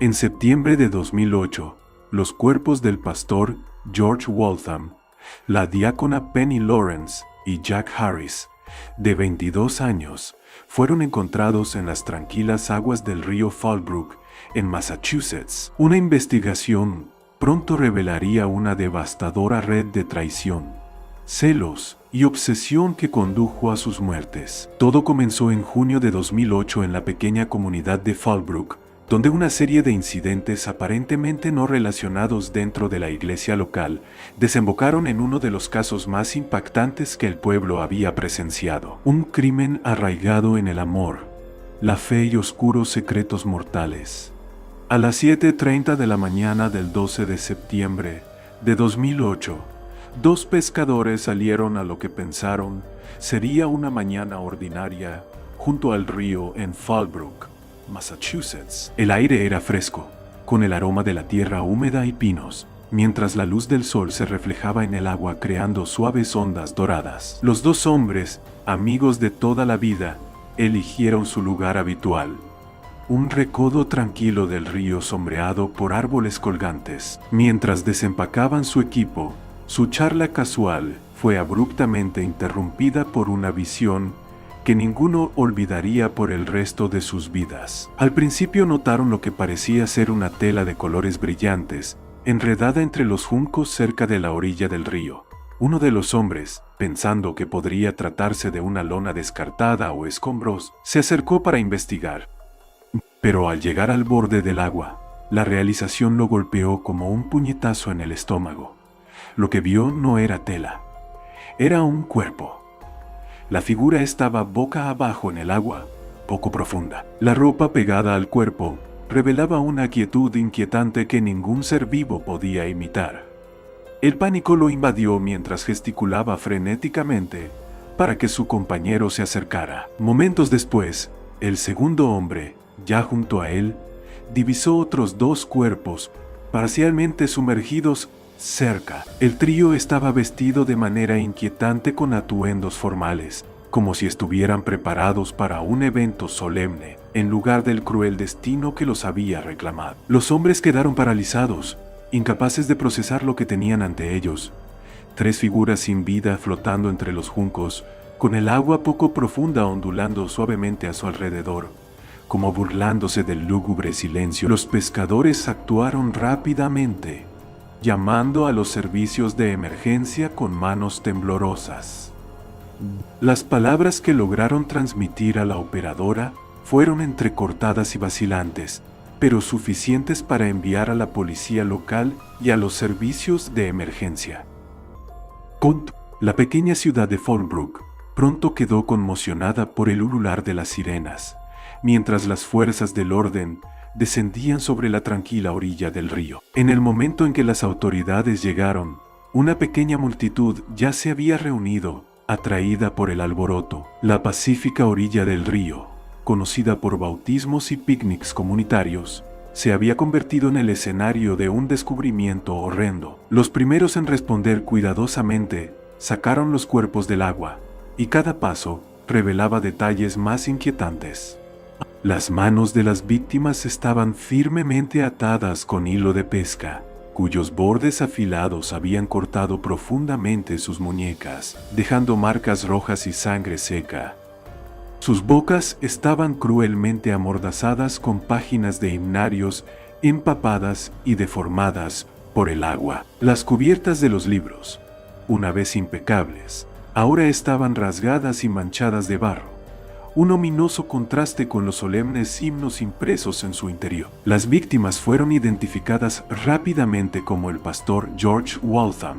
En septiembre de 2008, los cuerpos del pastor George Waltham, la diácona Penny Lawrence y Jack Harris, de 22 años, fueron encontrados en las tranquilas aguas del río Fallbrook, en Massachusetts. Una investigación pronto revelaría una devastadora red de traición, celos y obsesión que condujo a sus muertes. Todo comenzó en junio de 2008 en la pequeña comunidad de Fallbrook, donde una serie de incidentes aparentemente no relacionados dentro de la iglesia local desembocaron en uno de los casos más impactantes que el pueblo había presenciado. Un crimen arraigado en el amor, la fe y oscuros secretos mortales. A las 7:30 de la mañana del 12 de septiembre de 2008, dos pescadores salieron a lo que pensaron sería una mañana ordinaria junto al río en Fallbrook, Massachusetts. El aire era fresco, con el aroma de la tierra húmeda y pinos, mientras la luz del sol se reflejaba en el agua creando suaves ondas doradas. Los dos hombres, amigos de toda la vida, eligieron su lugar habitual, un recodo tranquilo del río sombreado por árboles colgantes. Mientras desempacaban su equipo, su charla casual fue abruptamente interrumpida por una visión que ninguno olvidaría por el resto de sus vidas. Al principio notaron lo que parecía ser una tela de colores brillantes, enredada entre los juncos cerca de la orilla del río. Uno de los hombres, pensando que podría tratarse de una lona descartada o escombros, se acercó para investigar. Pero al llegar al borde del agua, la realización lo golpeó como un puñetazo en el estómago. Lo que vio no era tela, era un cuerpo. La figura estaba boca abajo en el agua, poco profunda. La ropa pegada al cuerpo revelaba una quietud inquietante que ningún ser vivo podía imitar. El pánico lo invadió mientras gesticulaba frenéticamente para que su compañero se acercara. Momentos después, el segundo hombre, ya junto a él, divisó otros dos cuerpos, parcialmente sumergidos cerca. El trío estaba vestido de manera inquietante con atuendos formales, como si estuvieran preparados para un evento solemne, en lugar del cruel destino que los había reclamado. Los hombres quedaron paralizados, incapaces de procesar lo que tenían ante ellos. Tres figuras sin vida flotando entre los juncos, con el agua poco profunda ondulando suavemente a su alrededor. Como burlándose del lúgubre silencio, los pescadores actuaron rápidamente, llamando a los servicios de emergencia con manos temblorosas. Las palabras que lograron transmitir a la operadora fueron entrecortadas y vacilantes, pero suficientes para enviar a la policía local y a los servicios de emergencia. La pequeña ciudad de Fallbrook pronto quedó conmocionada por el ulular de las sirenas, mientras las fuerzas del orden descendían sobre la tranquila orilla del río. En el momento en que las autoridades llegaron, una pequeña multitud ya se había reunido, atraída por el alboroto. La pacífica orilla del río, conocida por bautismos y picnics comunitarios, se había convertido en el escenario de un descubrimiento horrendo. Los primeros en responder cuidadosamente sacaron los cuerpos del agua, y cada paso revelaba detalles más inquietantes. Las manos de las víctimas estaban firmemente atadas con hilo de pesca, cuyos bordes afilados habían cortado profundamente sus muñecas, dejando marcas rojas y sangre seca. Sus bocas estaban cruelmente amordazadas con páginas de himnarios empapadas y deformadas por el agua. Las cubiertas de los libros, una vez impecables, ahora estaban rasgadas y manchadas de barro, un ominoso contraste con los solemnes himnos impresos en su interior. Las víctimas fueron identificadas rápidamente como el pastor George Waltham,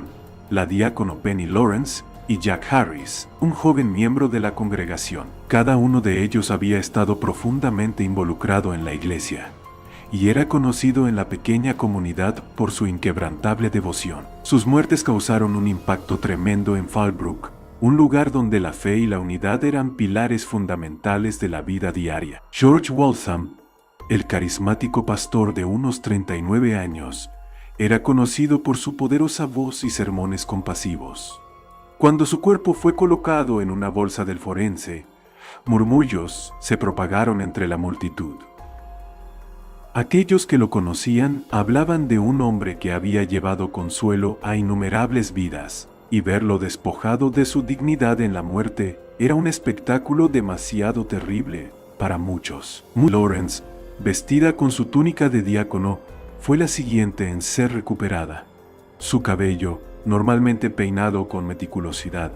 la diácono Penny Lawrence y Jack Harris, un joven miembro de la congregación. Cada uno de ellos había estado profundamente involucrado en la iglesia y era conocido en la pequeña comunidad por su inquebrantable devoción. Sus muertes causaron un impacto tremendo en Fallbrook, un lugar donde la fe y la unidad eran pilares fundamentales de la vida diaria. George Waltham, el carismático pastor de unos 39 años, era conocido por su poderosa voz y sermones compasivos. Cuando su cuerpo fue colocado en una bolsa del forense, murmullos se propagaron entre la multitud. Aquellos que lo conocían hablaban de un hombre que había llevado consuelo a innumerables vidas, y verlo despojado de su dignidad en la muerte era un espectáculo demasiado terrible para muchos. Lawrence, vestida con su túnica de diácono, fue la siguiente en ser recuperada. Su cabello, normalmente peinado con meticulosidad,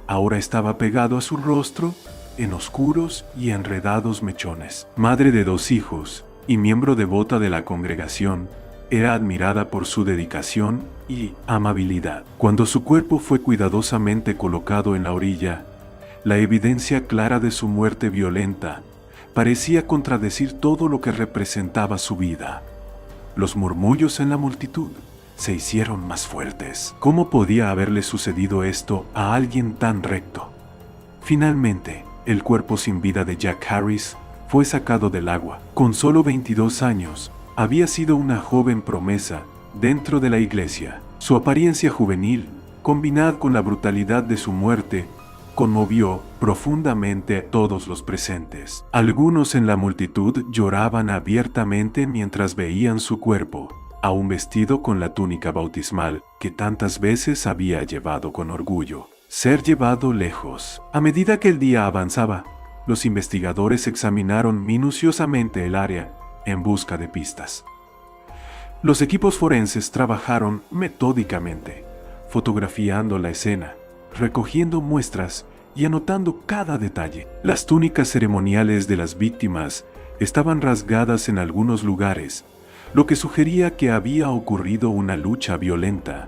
ahora estaba pegado a su rostro en oscuros y enredados mechones. Madre de 2 hijos y miembro devota de la congregación, era admirada por su dedicación y amabilidad. Cuando su cuerpo fue cuidadosamente colocado en la orilla, la evidencia clara de su muerte violenta parecía contradecir todo lo que representaba su vida. Los murmullos en la multitud se hicieron más fuertes. ¿Cómo podía haberle sucedido esto a alguien tan recto? Finalmente, el cuerpo sin vida de Jack Harris fue sacado del agua. Con solo 22 años, había sido una joven promesa dentro de la iglesia. Su apariencia juvenil, combinada con la brutalidad de su muerte, conmovió profundamente a todos los presentes. Algunos en la multitud lloraban abiertamente mientras veían su cuerpo, aún vestido con la túnica bautismal que tantas veces había llevado con orgullo, ser llevado lejos. A medida que el día avanzaba, los investigadores examinaron minuciosamente el área en busca de pistas. Los equipos forenses trabajaron metódicamente, fotografiando la escena, recogiendo muestras y anotando cada detalle. Las túnicas ceremoniales de las víctimas estaban rasgadas en algunos lugares, lo que sugería que había ocurrido una lucha violenta.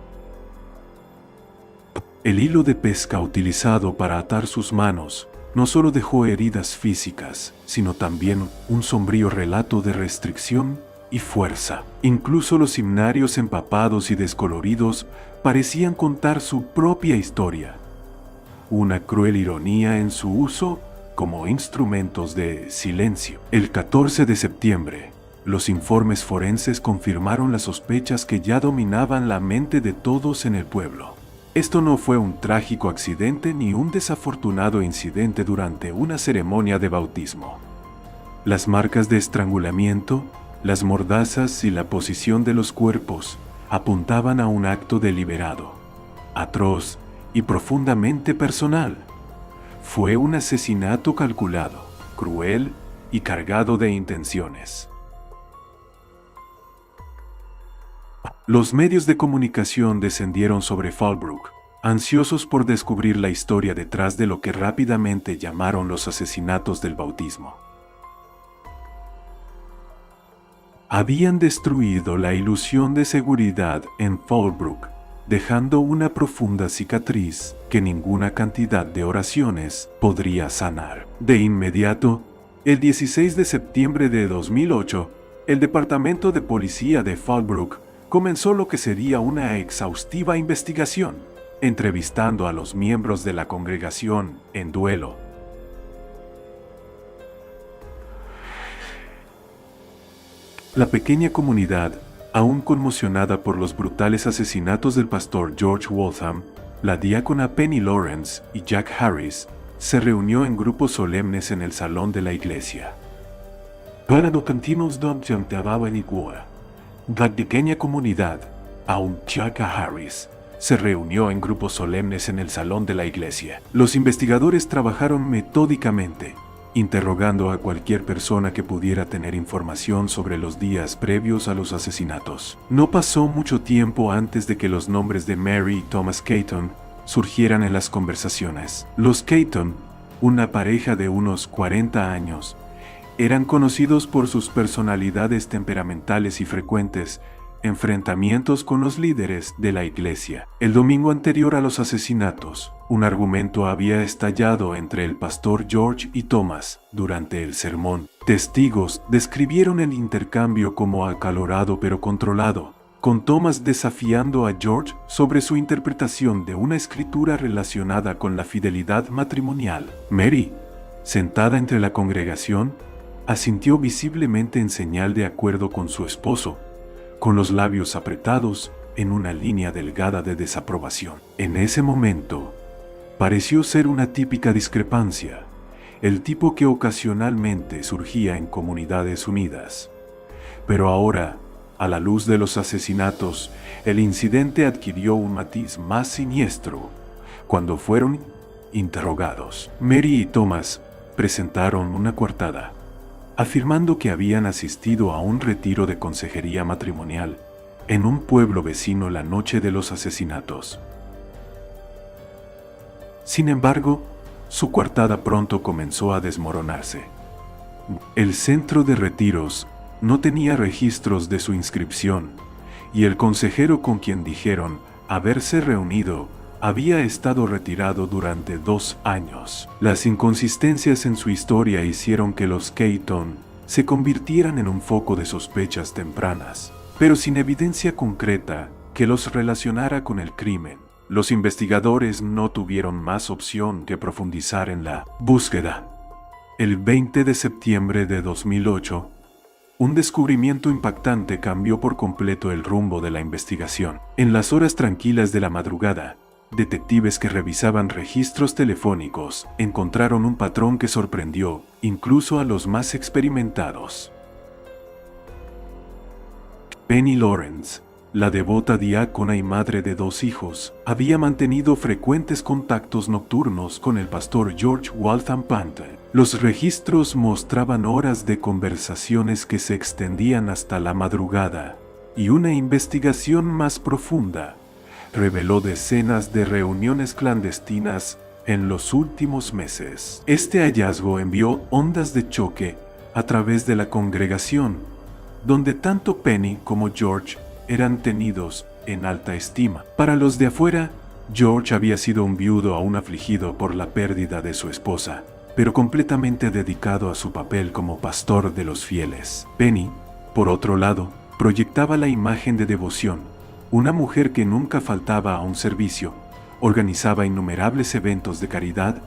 El hilo de pesca utilizado para atar sus manos no solo dejó heridas físicas, sino también un sombrío relato de restricción y fuerza. Incluso los himnarios empapados y descoloridos parecían contar su propia historia. Una cruel ironía en su uso como instrumentos de silencio. El 14 de septiembre, los informes forenses confirmaron las sospechas que ya dominaban la mente de todos en el pueblo. Esto no fue un trágico accidente ni un desafortunado incidente durante una ceremonia de bautismo. Las marcas de estrangulamiento, las mordazas y la posición de los cuerpos apuntaban a un acto deliberado, atroz y profundamente personal. Fue un asesinato calculado, cruel y cargado de intenciones. Los medios de comunicación descendieron sobre Fallbrook, ansiosos por descubrir la historia detrás de lo que rápidamente llamaron los asesinatos del bautismo. Habían destruido la ilusión de seguridad en Fallbrook, dejando una profunda cicatriz que ninguna cantidad de oraciones podría sanar. De inmediato, el 16 de septiembre de 2008, el Departamento de Policía de Fallbrook comenzó lo que sería una exhaustiva investigación, entrevistando a los miembros de la congregación en duelo. La pequeña comunidad, aún conmocionada por los brutales asesinatos del pastor George Waltham, la diácona Penny Lawrence y Jack Harris, se reunió en grupos solemnes en el salón de la iglesia. La pequeña comunidad, aún Jack Harris, se reunió en grupos solemnes en el salón de la iglesia. Los investigadores trabajaron metódicamente, interrogando a cualquier persona que pudiera tener información sobre los días previos a los asesinatos. No pasó mucho tiempo antes de que los nombres de Mary y Thomas Caton surgieran en las conversaciones. Los Caton, una pareja de unos 40 años, eran conocidos por sus personalidades temperamentales y frecuentes enfrentamientos con los líderes de la iglesia. El domingo anterior a los asesinatos, un argumento había estallado entre el pastor George y Thomas durante el sermón. Testigos describieron el intercambio como acalorado pero controlado, con Thomas desafiando a George sobre su interpretación de una escritura relacionada con la fidelidad matrimonial. Mary, sentada entre la congregación, asintió visiblemente en señal de acuerdo con su esposo, con los labios apretados en una línea delgada de desaprobación. En ese momento, pareció ser una típica discrepancia, el tipo que ocasionalmente surgía en comunidades unidas. Pero ahora, a la luz de los asesinatos, el incidente adquirió un matiz más siniestro. Cuando fueron interrogados, Mary y Thomas presentaron una coartada, afirmando que habían asistido a un retiro de consejería matrimonial en un pueblo vecino la noche de los asesinatos. Sin embargo, su coartada pronto comenzó a desmoronarse. El centro de retiros no tenía registros de su inscripción, y el consejero con quien dijeron haberse reunido había estado retirado durante 2 años. Las inconsistencias en su historia hicieron que los Keaton se convirtieran en un foco de sospechas tempranas, pero sin evidencia concreta que los relacionara con el crimen. Los investigadores no tuvieron más opción que profundizar en la búsqueda. El 20 de septiembre de 2008, un descubrimiento impactante cambió por completo el rumbo de la investigación. En las horas tranquilas de la madrugada, detectives que revisaban registros telefónicos encontraron un patrón que sorprendió incluso a los más experimentados. Penny Lawrence, la devota diácona y madre de 2 hijos, había mantenido frecuentes contactos nocturnos con el pastor George Waltham Panton. Los registros mostraban horas de conversaciones que se extendían hasta la madrugada, y una investigación más profunda reveló decenas de reuniones clandestinas en los últimos meses. Este hallazgo envió ondas de choque a través de la congregación, donde tanto Penny como George eran tenidos en alta estima. Para los de afuera, George había sido un viudo aún afligido por la pérdida de su esposa, pero completamente dedicado a su papel como pastor de los fieles. Penny, por otro lado, proyectaba la imagen de devoción, una mujer que nunca faltaba a un servicio, organizaba innumerables eventos de caridad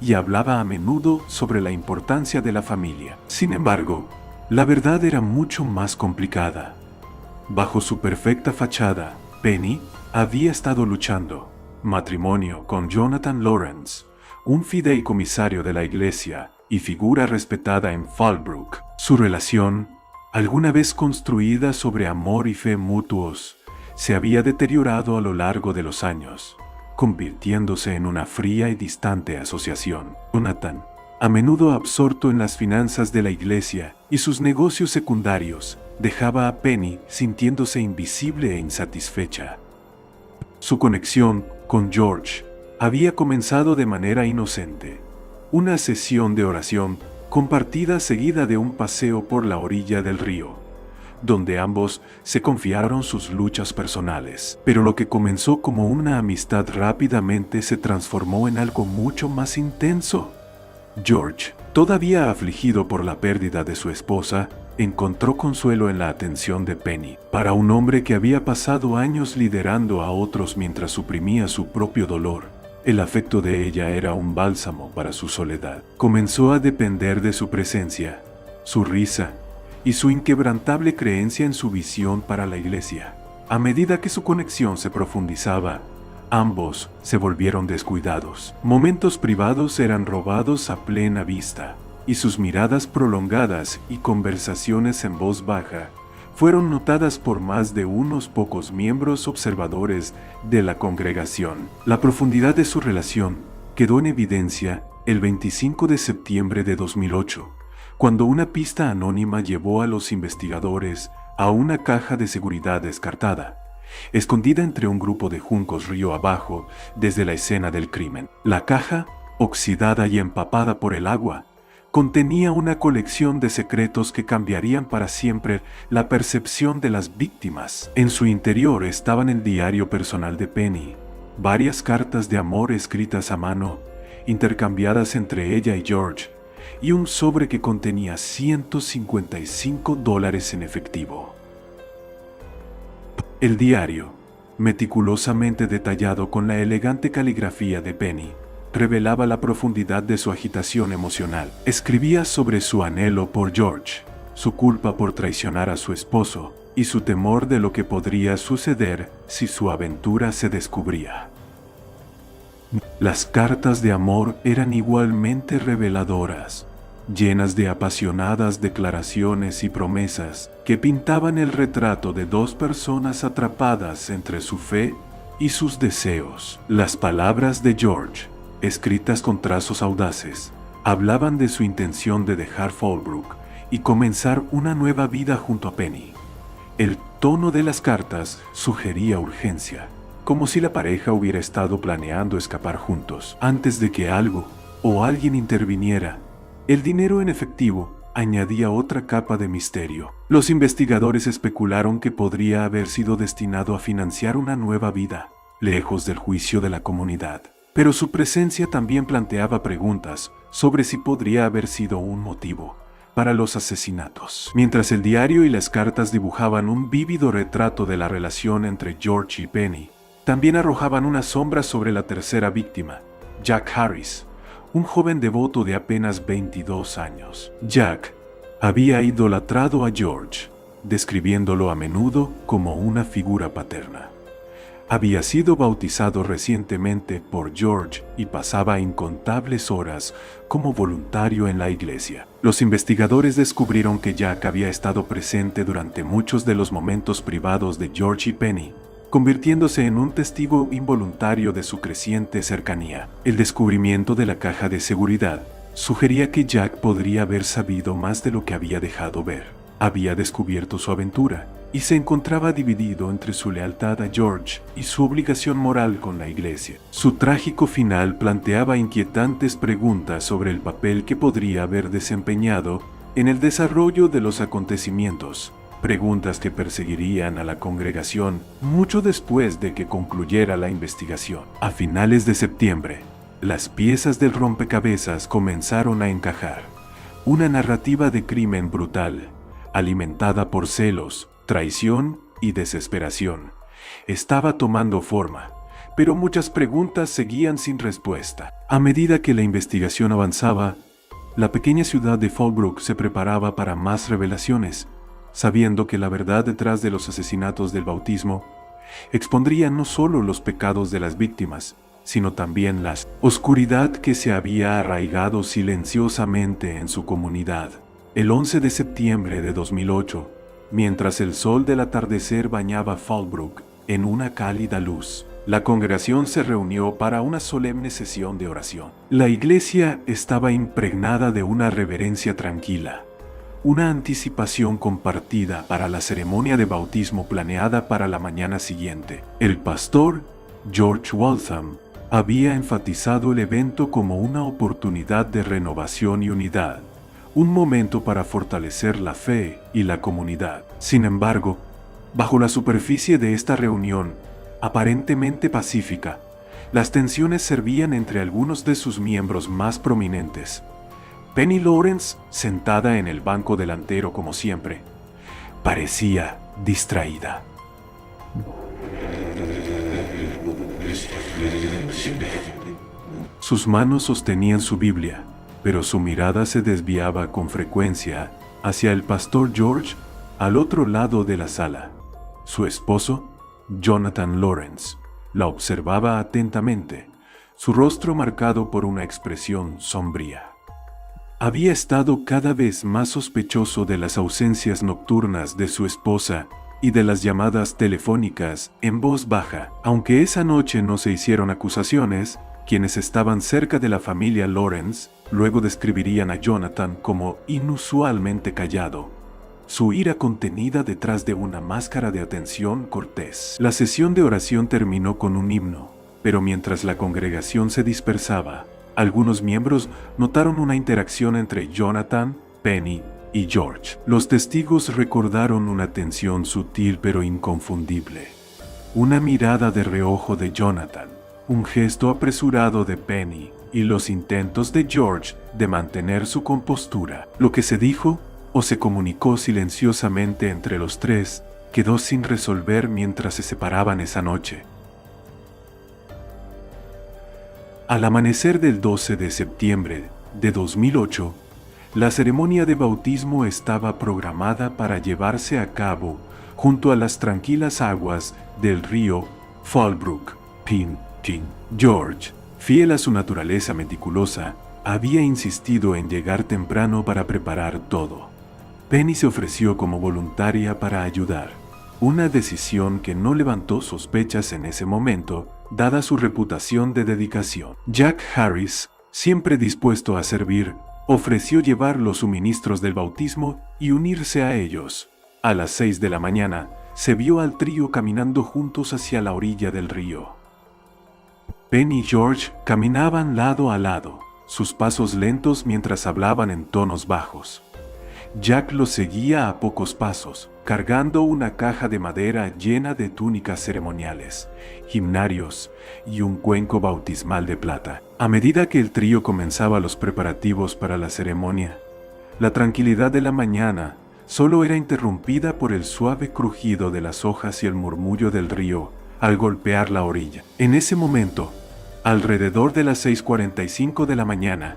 y hablaba a menudo sobre la importancia de la familia. Sin embargo, la verdad era mucho más complicada. Bajo su perfecta fachada, Penny había estado luchando matrimonio con Jonathan Lawrence, un fideicomisario de la iglesia y figura respetada en Fallbrook. Su relación, alguna vez construida sobre amor y fe mutuos, se había deteriorado a lo largo de los años, convirtiéndose en una fría y distante asociación. Jonathan, a menudo absorto en las finanzas de la iglesia y sus negocios secundarios, dejaba a Penny sintiéndose invisible e insatisfecha. Su conexión con George había comenzado de manera inocente, una sesión de oración compartida seguida de un paseo por la orilla del río, donde ambos se confiaron sus luchas personales. Pero lo que comenzó como una amistad rápidamente se transformó en algo mucho más intenso. George, todavía afligido por la pérdida de su esposa, encontró consuelo en la atención de Penny. Para un hombre que había pasado años liderando a otros mientras suprimía su propio dolor, el afecto de ella era un bálsamo para su soledad. Comenzó a depender de su presencia, su risa y su inquebrantable creencia en su visión para la iglesia. A medida que su conexión se profundizaba, ambos se volvieron descuidados. Momentos privados eran robados a plena vista, y sus miradas prolongadas y conversaciones en voz baja fueron notadas por más de unos pocos miembros observadores de la congregación. La profundidad de su relación quedó en evidencia el 25 de septiembre de 2008, cuando una pista anónima llevó a los investigadores a una caja de seguridad descartada, escondida entre un grupo de juncos río abajo desde la escena del crimen. La caja, oxidada y empapada por el agua, contenía una colección de secretos que cambiarían para siempre la percepción de las víctimas. En su interior estaban el diario personal de Penny, varias cartas de amor escritas a mano, intercambiadas entre ella y George, y un sobre que contenía $155 en efectivo. El diario, meticulosamente detallado con la elegante caligrafía de Penny, revelaba la profundidad de su agitación emocional. Escribía sobre su anhelo por George, su culpa por traicionar a su esposo y su temor de lo que podría suceder si su aventura se descubría. Las cartas de amor eran igualmente reveladoras. llenas de apasionadas declaraciones y promesas que pintaban el retrato de dos personas atrapadas entre su fe y sus deseos. Las palabras de George, escritas con trazos audaces, hablaban de su intención de dejar Fallbrook y comenzar una nueva vida junto a Penny. El tono de las cartas sugería urgencia, como si la pareja hubiera estado planeando escapar juntos antes de que algo o alguien interviniera. El dinero en efectivo añadía otra capa de misterio. Los investigadores especularon que podría haber sido destinado a financiar una nueva vida, lejos del juicio de la comunidad. Pero su presencia también planteaba preguntas sobre si podría haber sido un motivo para los asesinatos. Mientras el diario y las cartas dibujaban un vívido retrato de la relación entre George y Penny, también arrojaban una sombra sobre la tercera víctima, Jack Harris, un joven devoto de apenas 22 años. Jack había idolatrado a George, describiéndolo a menudo como una figura paterna. Había sido bautizado recientemente por George y pasaba incontables horas como voluntario en la iglesia. Los investigadores descubrieron que Jack había estado presente durante muchos de los momentos privados de George y Penny, convirtiéndose en un testigo involuntario de su creciente cercanía. El descubrimiento de la caja de seguridad sugería que Jack podría haber sabido más de lo que había dejado ver. Había descubierto su aventura y se encontraba dividido entre su lealtad a George y su obligación moral con la iglesia. Su trágico final planteaba inquietantes preguntas sobre el papel que podría haber desempeñado en el desarrollo de los acontecimientos. Preguntas que perseguirían a la congregación mucho después de que concluyera la investigación. A finales de septiembre, las piezas del rompecabezas comenzaron a encajar. Una narrativa de crimen brutal, alimentada por celos, traición y desesperación, estaba tomando forma, pero muchas preguntas seguían sin respuesta. A medida que la investigación avanzaba, la pequeña ciudad de Fallbrook se preparaba para más revelaciones, sabiendo que la verdad detrás de los asesinatos del bautismo expondría no solo los pecados de las víctimas, sino también la oscuridad que se había arraigado silenciosamente en su comunidad. El 11 de septiembre de 2008, mientras el sol del atardecer bañaba Fallbrook en una cálida luz, la congregación se reunió para una solemne sesión de oración. La iglesia estaba impregnada de una reverencia tranquila, una anticipación compartida para la ceremonia de bautismo planeada para la mañana siguiente. El pastor, George Waltham, había enfatizado el evento como una oportunidad de renovación y unidad, un momento para fortalecer la fe y la comunidad. Sin embargo, bajo la superficie de esta reunión, aparentemente pacífica, las tensiones servían entre algunos de sus miembros más prominentes. Penny Lawrence, sentada en el banco delantero como siempre, parecía distraída. Sus manos sostenían su Biblia, pero su mirada se desviaba con frecuencia hacia el pastor George al otro lado de la sala. Su esposo, Jonathan Lawrence, la observaba atentamente, su rostro marcado por una expresión sombría. Había estado cada vez más sospechoso de las ausencias nocturnas de su esposa y de las llamadas telefónicas en voz baja. Aunque esa noche no se hicieron acusaciones, quienes estaban cerca de la familia Lawrence luego describirían a Jonathan como inusualmente callado, su ira contenida detrás de una máscara de atención cortés. La sesión de oración terminó con un himno, pero mientras la congregación se dispersaba, algunos miembros notaron una interacción entre Jonathan, Penny y George. Los testigos recordaron una tensión sutil pero inconfundible. Una mirada de reojo de Jonathan, un gesto apresurado de Penny y los intentos de George de mantener su compostura. Lo que se dijo o se comunicó silenciosamente entre los tres quedó sin resolver mientras se separaban esa noche. Al amanecer del 12 de septiembre de 2008, la ceremonia de bautismo estaba programada para llevarse a cabo junto a las tranquilas aguas del río Fallbrook. George, fiel a su naturaleza meticulosa, había insistido en llegar temprano para preparar todo. Penny se ofreció como voluntaria para ayudar, una decisión que no levantó sospechas en ese momento, dada su reputación de dedicación. Jack Harris, siempre dispuesto a servir, ofreció llevar los suministros del bautismo y unirse a ellos. A las 6 de la mañana, se vio al trío caminando juntos hacia la orilla del río. Penny y George caminaban lado a lado, sus pasos lentos mientras hablaban en tonos bajos. Jack los seguía a pocos pasos, cargando una caja de madera llena de túnicas ceremoniales, himnarios y un cuenco bautismal de plata. A medida que el trío comenzaba los preparativos para la ceremonia, la tranquilidad de la mañana solo era interrumpida por el suave crujido de las hojas y el murmullo del río al golpear la orilla. En ese momento, alrededor de las 6:45 de la mañana,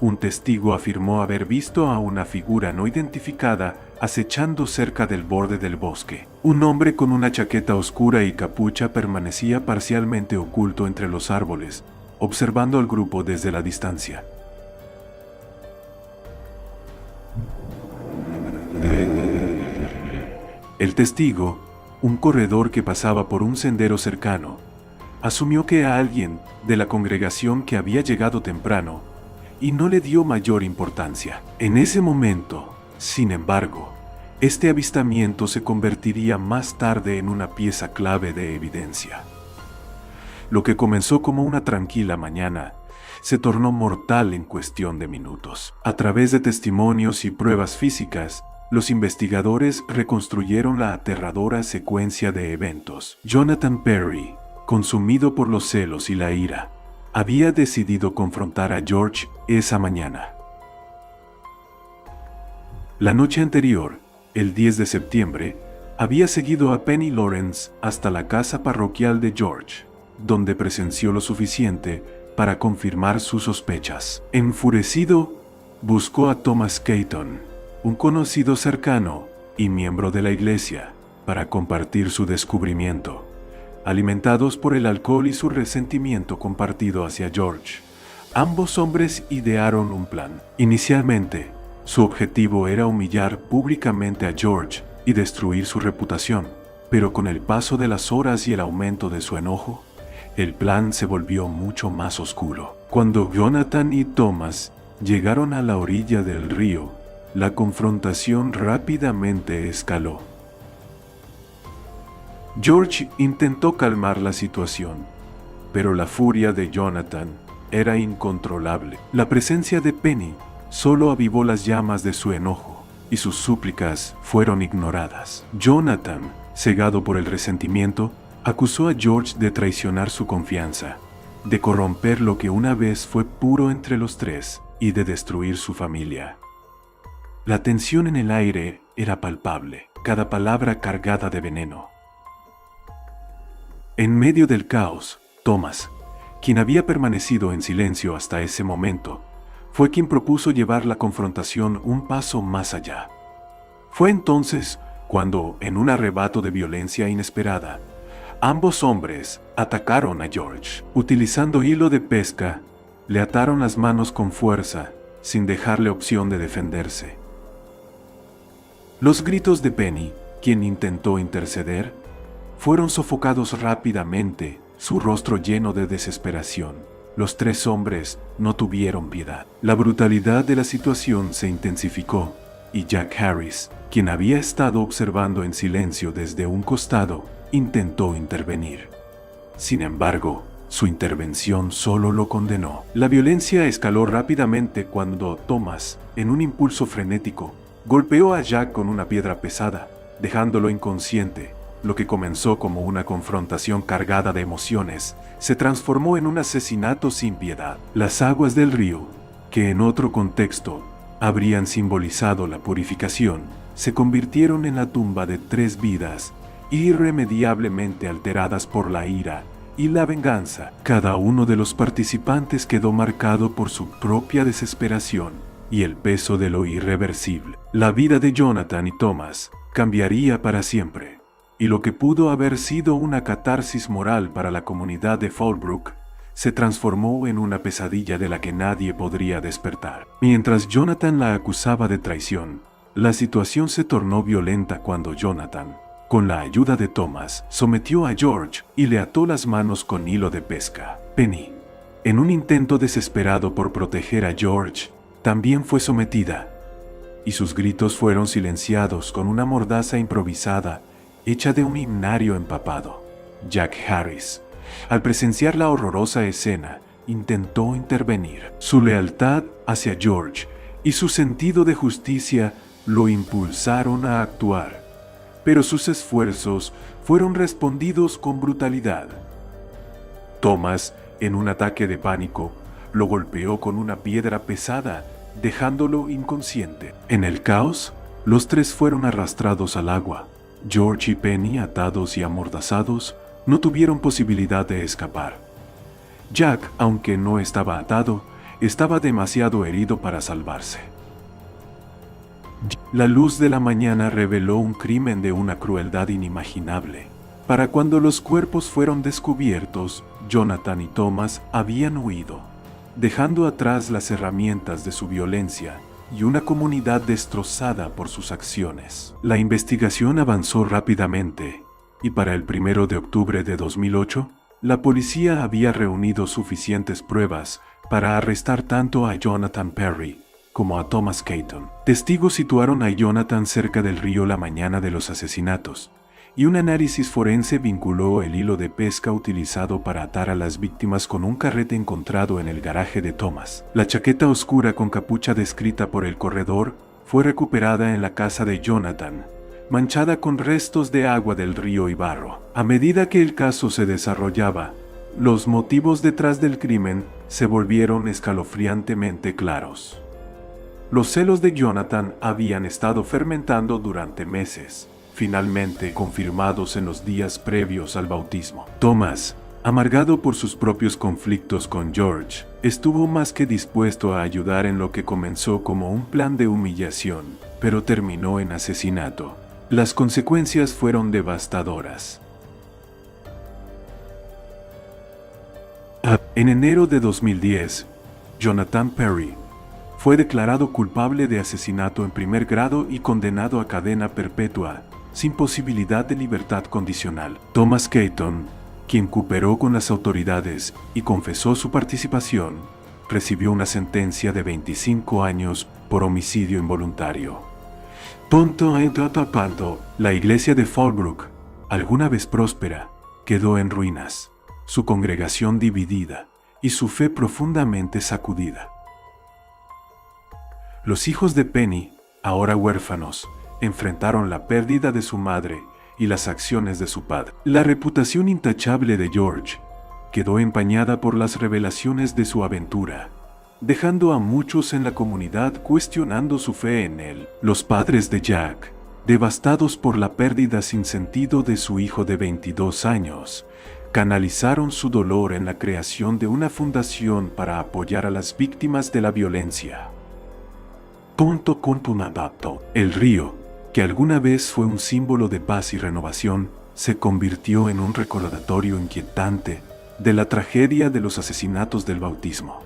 un testigo afirmó haber visto a una figura no identificada acechando cerca del borde del bosque. Un hombre con una chaqueta oscura y capucha permanecía parcialmente oculto entre los árboles, observando al grupo desde la distancia. El testigo, un corredor que pasaba por un sendero cercano, asumió que era alguien de la congregación que había llegado temprano y no le dio mayor importancia. En ese momento, sin embargo, este avistamiento se convertiría más tarde en una pieza clave de evidencia. Lo que comenzó como una tranquila mañana se tornó mortal en cuestión de minutos. A través de testimonios y pruebas físicas, los investigadores reconstruyeron la aterradora secuencia de eventos. Jonathan Perry, consumido por los celos y la ira, había decidido confrontar a George esa mañana. La noche anterior, el 10 de septiembre, había seguido a Penny Lawrence hasta la casa parroquial de George, donde presenció lo suficiente para confirmar sus sospechas. Enfurecido, buscó a Thomas Caton, un conocido cercano y miembro de la iglesia, para compartir su descubrimiento. Alimentados por el alcohol y su resentimiento compartido hacia George, ambos hombres idearon un plan. Inicialmente, su objetivo era humillar públicamente a George y destruir su reputación, pero con el paso de las horas y el aumento de su enojo, el plan se volvió mucho más oscuro. Cuando Jonathan y Thomas llegaron a la orilla del río, la confrontación rápidamente escaló. George intentó calmar la situación, pero la furia de Jonathan era incontrolable. La presencia de Penny solo avivó las llamas de su enojo, y sus súplicas fueron ignoradas. Jonathan, cegado por el resentimiento, acusó a George de traicionar su confianza, de corromper lo que una vez fue puro entre los tres y de destruir su familia. La tensión en el aire era palpable, cada palabra cargada de veneno. En medio del caos, Thomas, quien había permanecido en silencio hasta ese momento, fue quien propuso llevar la confrontación un paso más allá. Fue entonces cuando, en un arrebato de violencia inesperada, ambos hombres atacaron a George. Utilizando hilo de pesca, le ataron las manos con fuerza, sin dejarle opción de defenderse. Los gritos de Penny, quien intentó interceder, fueron sofocados rápidamente, su rostro lleno de desesperación. Los tres hombres no tuvieron piedad. La brutalidad de la situación se intensificó, y Jack Harris, quien había estado observando en silencio desde un costado, intentó intervenir. Sin embargo, su intervención solo lo condenó. La violencia escaló rápidamente cuando Thomas, en un impulso frenético, golpeó a Jack con una piedra pesada, dejándolo inconsciente. Lo que comenzó como una confrontación cargada de emociones, se transformó en un asesinato sin piedad. Las aguas del río, que en otro contexto habrían simbolizado la purificación, se convirtieron en la tumba de tres vidas, irremediablemente alteradas por la ira y la venganza. Cada uno de los participantes quedó marcado por su propia desesperación y el peso de lo irreversible. La vida de Jonathan y Thomas cambiaría para siempre, y lo que pudo haber sido una catarsis moral para la comunidad de Fallbrook se transformó en una pesadilla de la que nadie podría despertar. Mientras Jonathan la acusaba de traición, la situación se tornó violenta cuando Jonathan, con la ayuda de Thomas, sometió a George y le ató las manos con hilo de pesca. Penny, en un intento desesperado por proteger a George, también fue sometida, y sus gritos fueron silenciados con una mordaza improvisada hecha de un himnario empapado. Jack Harris, al presenciar la horrorosa escena, intentó intervenir. Su lealtad hacia George y su sentido de justicia lo impulsaron a actuar, pero sus esfuerzos fueron respondidos con brutalidad. Thomas, en un ataque de pánico, lo golpeó con una piedra pesada, dejándolo inconsciente. En el caos, los tres fueron arrastrados al agua. George y Penny, atados y amordazados, no tuvieron posibilidad de escapar. Jack, aunque no estaba atado, estaba demasiado herido para salvarse. La luz de la mañana reveló un crimen de una crueldad inimaginable. Para cuando los cuerpos fueron descubiertos, Jonathan y Thomas habían huido, dejando atrás las herramientas de su violencia y una comunidad destrozada por sus acciones. La investigación avanzó rápidamente, y para el 1 de octubre de 2008, la policía había reunido suficientes pruebas para arrestar tanto a Jonathan Perry como a Thomas Caton. Testigos situaron a Jonathan cerca del río la mañana de los asesinatos, y un análisis forense vinculó el hilo de pesca utilizado para atar a las víctimas con un carrete encontrado en el garaje de Thomas. La chaqueta oscura con capucha descrita por el corredor fue recuperada en la casa de Jonathan, manchada con restos de agua del río y barro. A medida que el caso se desarrollaba, los motivos detrás del crimen se volvieron escalofriantemente claros. Los celos de Jonathan habían estado fermentando durante meses, finalmente confirmados en los días previos al bautismo. Thomas, amargado por sus propios conflictos con George, estuvo más que dispuesto a ayudar en lo que comenzó como un plan de humillación, pero terminó en asesinato. Las consecuencias fueron devastadoras. En enero de 2010, Jonathan Perry fue declarado culpable de asesinato en primer grado y condenado a cadena perpetua, sin posibilidad de libertad condicional. Thomas Caton, quien cooperó con las autoridades y confesó su participación, recibió una sentencia de 25 años por homicidio involuntario. La iglesia de Fallbrook, alguna vez próspera, quedó en ruinas, su congregación dividida y su fe profundamente sacudida. Los hijos de Penny, ahora huérfanos, enfrentaron la pérdida de su madre y las acciones de su padre. La reputación intachable de George quedó empañada por las revelaciones de su aventura, dejando a muchos en la comunidad cuestionando su fe en él. Los padres de Jack, devastados por la pérdida sin sentido de su hijo de 22 años, canalizaron su dolor en la creación de una fundación para apoyar a las víctimas de la violencia. El río, que alguna vez fue un símbolo de paz y renovación, se convirtió en un recordatorio inquietante de la tragedia de los asesinatos del bautismo.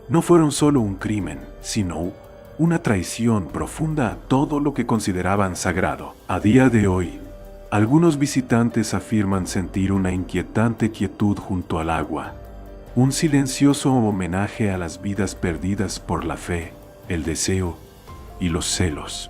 No fueron solo un crimen, sino una traición profunda a todo lo que consideraban sagrado. A día de hoy, algunos visitantes afirman sentir una inquietante quietud junto al agua, un silencioso homenaje a las vidas perdidas por la fe, el deseo y los celos.